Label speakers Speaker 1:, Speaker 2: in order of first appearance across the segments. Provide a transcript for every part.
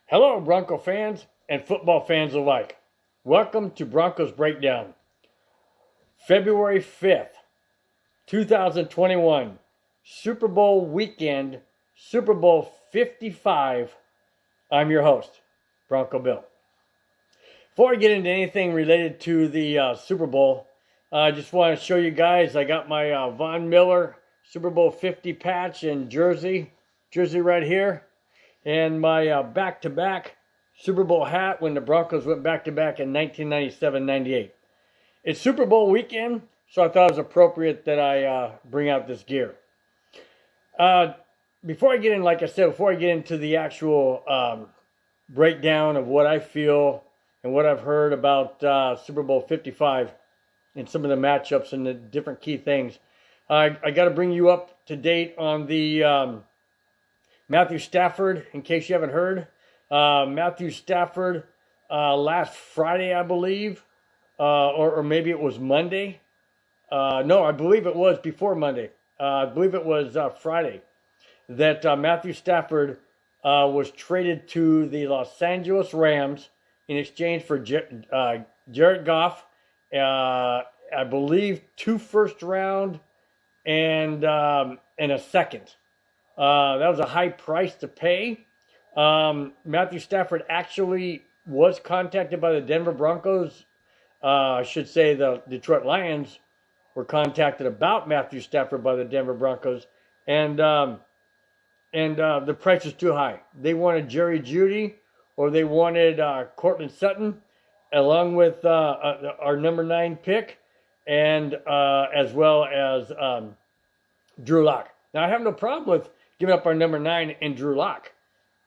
Speaker 1: Hello, Bronco fans and football fans alike. Welcome to Broncos Breakdown. February 5th, 2021, Super Bowl weekend, Super Bowl 55. I'm your host, Bronco Bill. Before I get into anything related to the Super Bowl, I just want to show you guys I got my Von Miller Super Bowl 50 patch and jersey right here. And my back-to-back Super Bowl hat when the Broncos went back-to-back in 1997-98. It's Super Bowl weekend, so I thought it was appropriate that I bring out this gear. Before I get into the actual breakdown of what I feel and what I've heard about Super Bowl 55 and some of the matchups and the different key things, I got to bring you up to date on the Matthew Stafford, in case you haven't heard. Matthew Stafford, last Friday, I believe, or maybe it was Monday. No, I believe it was before Monday. I believe it was Friday that Matthew Stafford was traded to the Los Angeles Rams in exchange for Jared Goff, I believe 2 first round and a second. That was a high price to pay. Matthew Stafford actually was contacted by the Denver Broncos. I should say the Detroit Lions were contacted about Matthew Stafford by the Denver Broncos, and the price was too high. They wanted Jerry Jeudy, or they wanted Cortland Sutton, along with our number 9 pick, and as well as Drew Lock. Now I have no problem with giving up our number 9 and Drew Lock,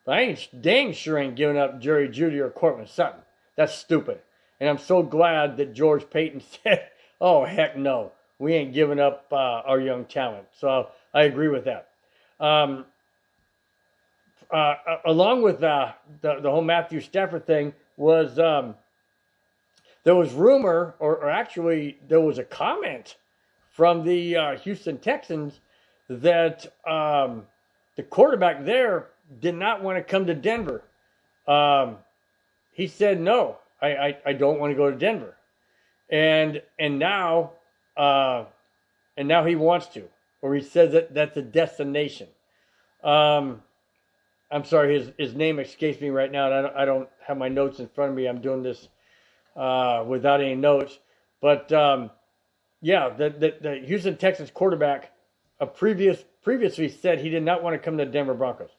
Speaker 1: but I dang sure ain't giving up Jerry Jeudy or Cortland Sutton. That's stupid. And I'm so glad that George Paton said, oh, heck no, we ain't giving up our young talent. So I agree with that. Along with the whole Matthew Stafford thing was there was rumor, or actually there was a comment from the Houston Texans that the quarterback there did not want to come to Denver. He said, no, I don't want to go to Denver. And now he wants to, or he says that that's a destination. I'm sorry, his name escapes me right now, and I don't have my notes in front of me. I'm doing this without any notes. But yeah, the Houston Texans quarterback previously said he did not want to come to the Denver Broncos.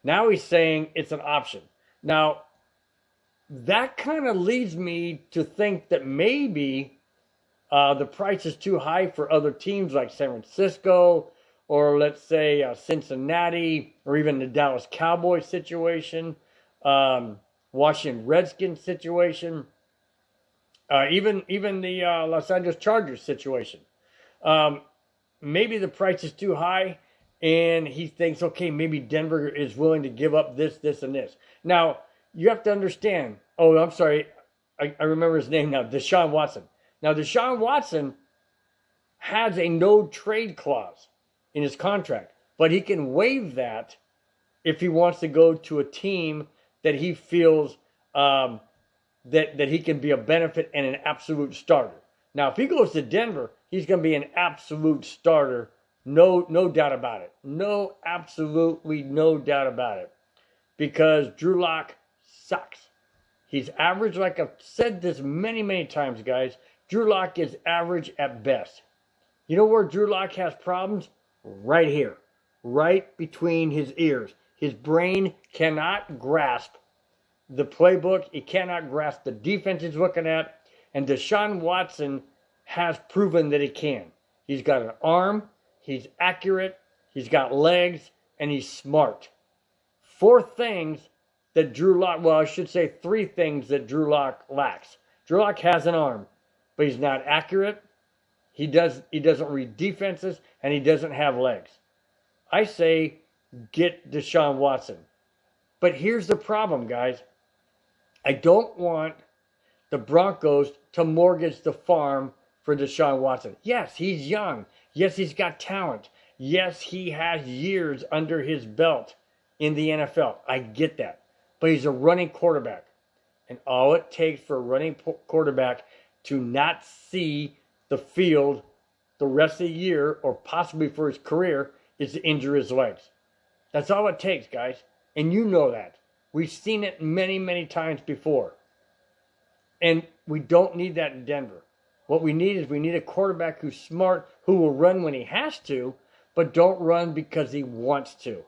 Speaker 1: Now he's saying it's an option. Now, that kind of leads me to think that maybe the price is too high for other teams like San Francisco, or let's say Cincinnati, or even the Dallas Cowboys situation, Washington Redskins situation, even the Los Angeles Chargers situation. Maybe the price is too high, and he thinks, okay, maybe Denver is willing to give up this, and this. Now, you have to understand, oh, I'm sorry, I remember his name now, Deshaun Watson. Now, Deshaun Watson has a no-trade clause in his contract, but he can waive that if he wants to go to a team that he feels that he can be a benefit and an absolute starter. Now, if he goes to Denver, he's going to be an absolute starter. No doubt about it. Absolutely no doubt about it. Because Drew Lock sucks. He's average, like I've said this many, many times, guys. Drew Lock is average at best. You know where Drew Lock has problems? Right here. Right between his ears. His brain cannot grasp the playbook. He cannot grasp the defense he's looking at. And Deshaun Watson has proven that he can. He's got an arm, he's accurate, he's got legs, and he's smart. 4 things that Drew Lock, well, I should say 3 things that Drew Lock lacks. Drew Lock has an arm, but he's not accurate. He doesn't read defenses, and he doesn't have legs. I say get Deshaun Watson. But here's the problem, guys. I don't want the Broncos to mortgage the farm for Deshaun Watson. Yes, he's young. Yes, he's got talent. Yes, he has years under his belt in the NFL. I get that. but he's a running quarterback. And all it takes for a running quarterback to not see the field the rest of the year or possibly for his career is to injure his legs. That's all it takes, guys. And you know that. We've seen it many, many times before. And we don't need that in Denver. What we need is we need a quarterback who's smart, who will run when he has to, but don't run because he wants to.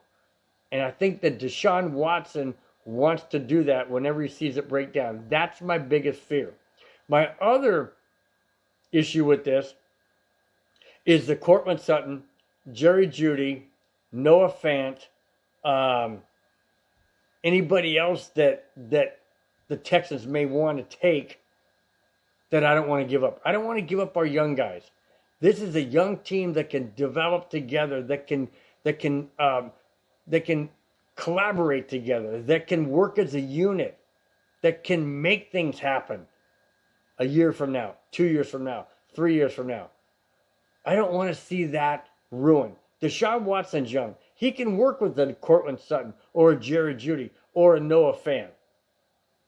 Speaker 1: And I think that Deshaun Watson wants to do that whenever he sees it break down. That's my biggest fear. My other issue with this is the Courtland Sutton, Jerry Jeudy, Noah Fant, anybody else that the Texans may want to take that I don't want to give up. I don't want to give up our young guys. This is a young team that can develop together, that can collaborate together, that can work as a unit, that can make things happen a year from now, 2 years from now, 3 years from now. I don't want to see that ruined. Deshaun Watson's young. He can work with a Courtland Sutton or a Jerry Jeudy or a Noah Fant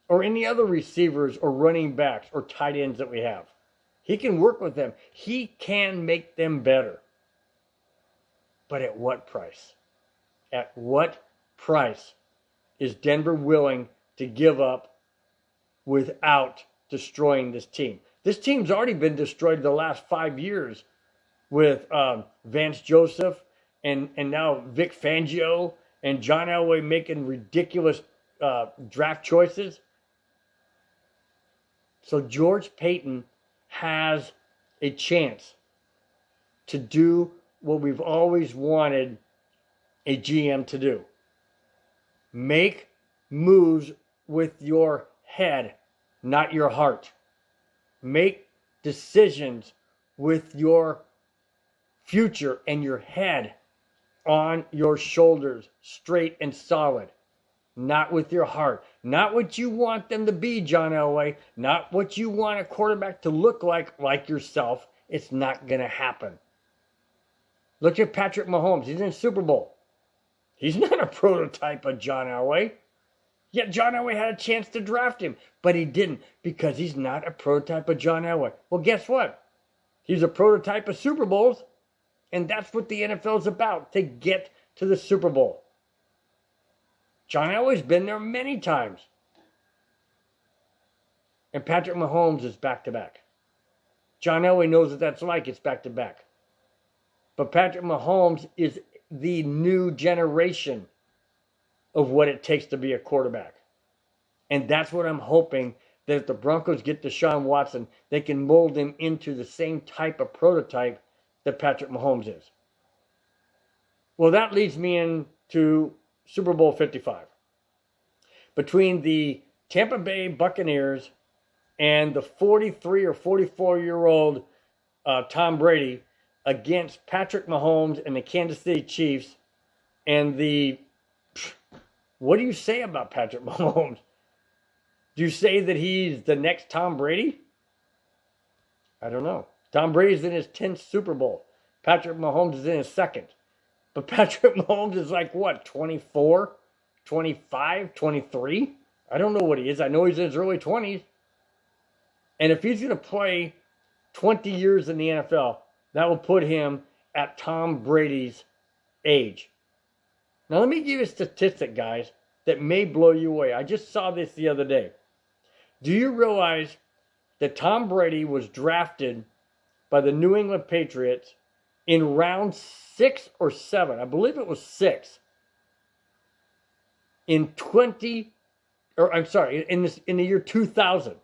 Speaker 1: or any other receivers or running backs or tight ends that we have. He can work with them. He can make them better. But at what price? At what price is Denver willing to give up without destroying this team? This team's already been destroyed the last 5 years with Vance Joseph and now Vic Fangio and John Elway making ridiculous draft choices. So George Paton has a chance to do what we've always wanted a GM to do. Make moves with your head, not your heart. Make decisions with your future and your head on your shoulders, straight and solid. Not with your heart. Not what you want them to be, John Elway. Not what you want a quarterback to look like yourself. It's not going to happen. Look at Patrick Mahomes. He's in the Super Bowl. He's not a prototype of John Elway. Yet John Elway had a chance to draft him, but he didn't because he's not a prototype of John Elway. Well, guess what? He's a prototype of Super Bowls, and that's what the NFL is about, to get to the Super Bowl. John Elway's been there many times. And Patrick Mahomes is back-to-back. John Elway knows what that's like. It's back-to-back. But Patrick Mahomes is the new generation of what it takes to be a quarterback. And that's what I'm hoping, that if the Broncos get Deshaun Watson, they can mold him into the same type of prototype that Patrick Mahomes is. Well, that leads me into Super Bowl 55. Between the Tampa Bay Buccaneers and the 43 or 44-year-old Tom Brady against Patrick Mahomes and the Kansas City Chiefs and what do you say about Patrick Mahomes? Do you say that he's the next Tom Brady? I don't know. Tom Brady's in his 10th Super Bowl. Patrick Mahomes is in his 2nd. But Patrick Mahomes is like, what, 24, 25, 23? I don't know what he is. I know he's in his early 20s. And if he's going to play 20 years in the NFL, that will put him at Tom Brady's age. Now, let me give you a statistic, guys, that may blow you away. I just saw this the other day. Do you realize that Tom Brady was drafted by the New England Patriots in round 6 or 7? I believe it was 6. In the year 2000.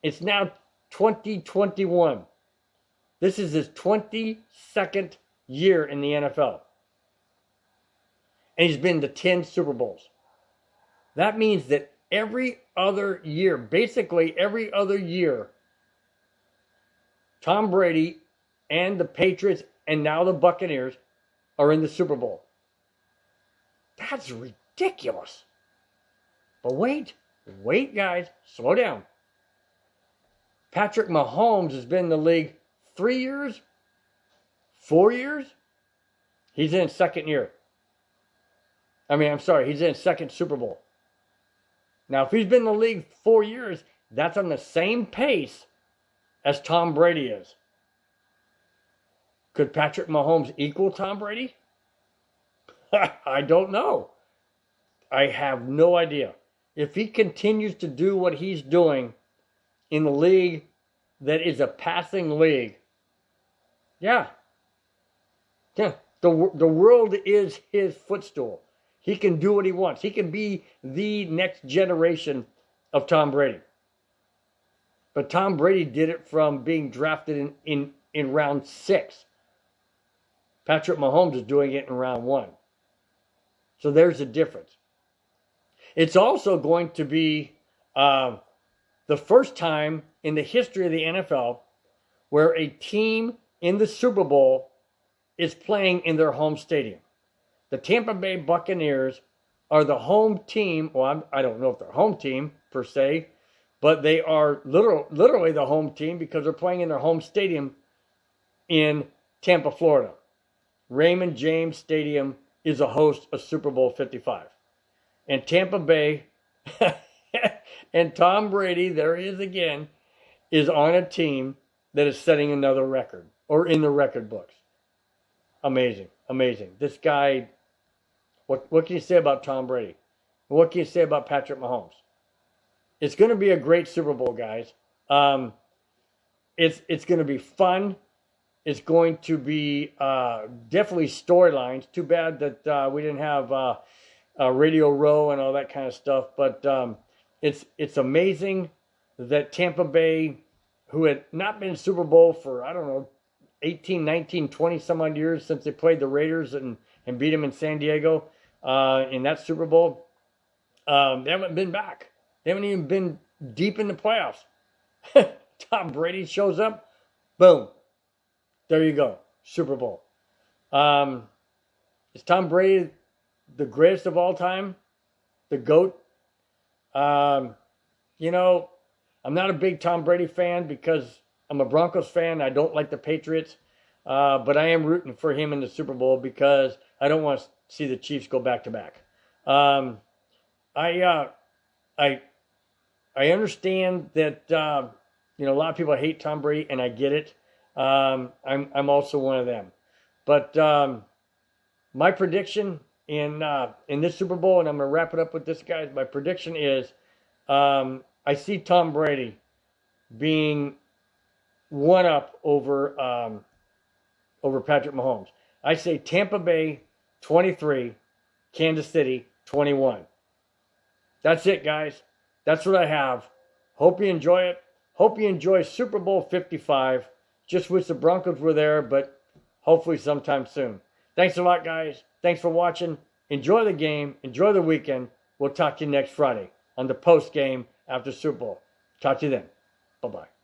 Speaker 1: It's now 2021. This is his 22nd year in the NFL. And he's been to 10 Super Bowls. That means that every other year, basically every other year, Tom Brady and the Patriots and now the Buccaneers are in the Super Bowl. That's ridiculous. But wait, guys, slow down. Patrick Mahomes has been in the league 3 years, 4 years. He's in his 2nd year. He's in his 2nd Super Bowl. Now, if he's been in the league 4 years, that's on the same pace as Tom Brady is. Could Patrick Mahomes equal Tom Brady? I don't know. I have no idea. If he continues to do what he's doing in the league that is a passing league, yeah. The world is his footstool. He can do what he wants. He can be the next generation of Tom Brady. But Tom Brady did it from being drafted in round 6. Patrick Mahomes is doing it in round 1. So there's a difference. It's also going to be the first time in the history of the NFL where a team in the Super Bowl is playing in their home stadium. The Tampa Bay Buccaneers are the home team. Well, I don't know if they're home team per se, but they are literally the home team because they're playing in their home stadium in Tampa, Florida. Raymond James Stadium is a host of Super Bowl 55. And Tampa Bay and Tom Brady, there he is again, is on a team that is setting another record or in the record books. Amazing, amazing. This guy, what can you say about Tom Brady? What can you say about Patrick Mahomes? It's going to be a great Super Bowl, guys. It's going to be fun. It's going to be definitely storylines. Too bad that we didn't have Radio Row and all that kind of stuff. But it's amazing that Tampa Bay, who had not been in Super Bowl for, I don't know, 18, 19, 20 some odd years since they played the Raiders and beat them in San Diego in that Super Bowl, they haven't been back. They haven't even been deep in the playoffs. Tom Brady shows up, boom. There you go, Super Bowl. Is Tom Brady the greatest of all time? The GOAT? You know, I'm not a big Tom Brady fan because I'm a Broncos fan. I don't like the Patriots. But I am rooting for him in the Super Bowl because I don't want to see the Chiefs go back-to-back. I understand that you know, a lot of people hate Tom Brady, and I get it. I'm also one of them. But my prediction in this Super Bowl, and I'm going to wrap it up with this, guys. My prediction is I see Tom Brady being one up over Patrick Mahomes. I say Tampa Bay 23, Kansas City 21. That's it, guys. That's what I have. Hope you enjoy it. Hope you enjoy Super Bowl 55. Just wish the Broncos were there, but hopefully sometime soon. Thanks a lot, guys. Thanks for watching. Enjoy the game. Enjoy the weekend. We'll talk to you next Friday on the post game after Super Bowl. Talk to you then. Bye-bye.